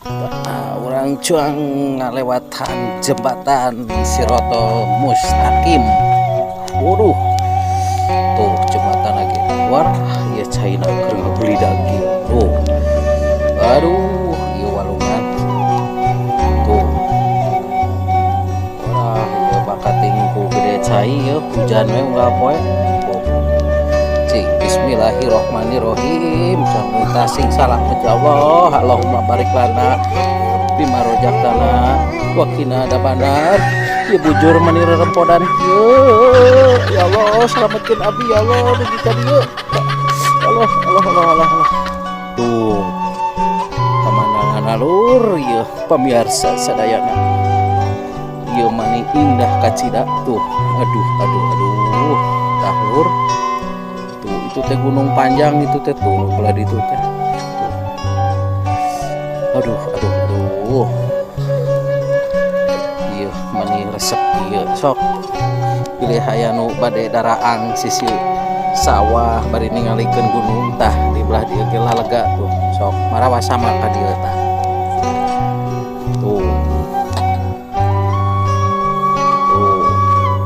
Orang cuang ngalewatan jembatan Siroto Mustaqim. Waduh, tuh jembatan lagi keluar ya China keur beli daging. Tuh, aduh, iya walungan. Tuh, wah, iya bakat tingku gede cai ya hujan we enggak poe. Bismillahirrohmanirrohim. Tasing salah Allah. Allahumma barik lana bima rojaktana wakina ada banar ya bujur manir rempodan ya Allah selamatkan abi ya Allah dugikan ya Allah Allah Allah Allah Allah. Tuh pemandangan alur ya pemirsa sadayana ya mani indah kacida tuh aduh tahur tuh itu teh gunung panjang itu teh tuh belah itu teh aduh iya mani resep iya sok pilih hayanu bade daraang sisi sawah bari ningalikeun gunung tah di belah dieu ge lega tuh sok marawa sama ka dieu tah tuh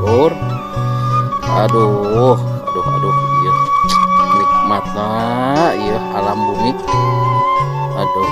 lur aduh iya nikmatna iya alam bumi aduh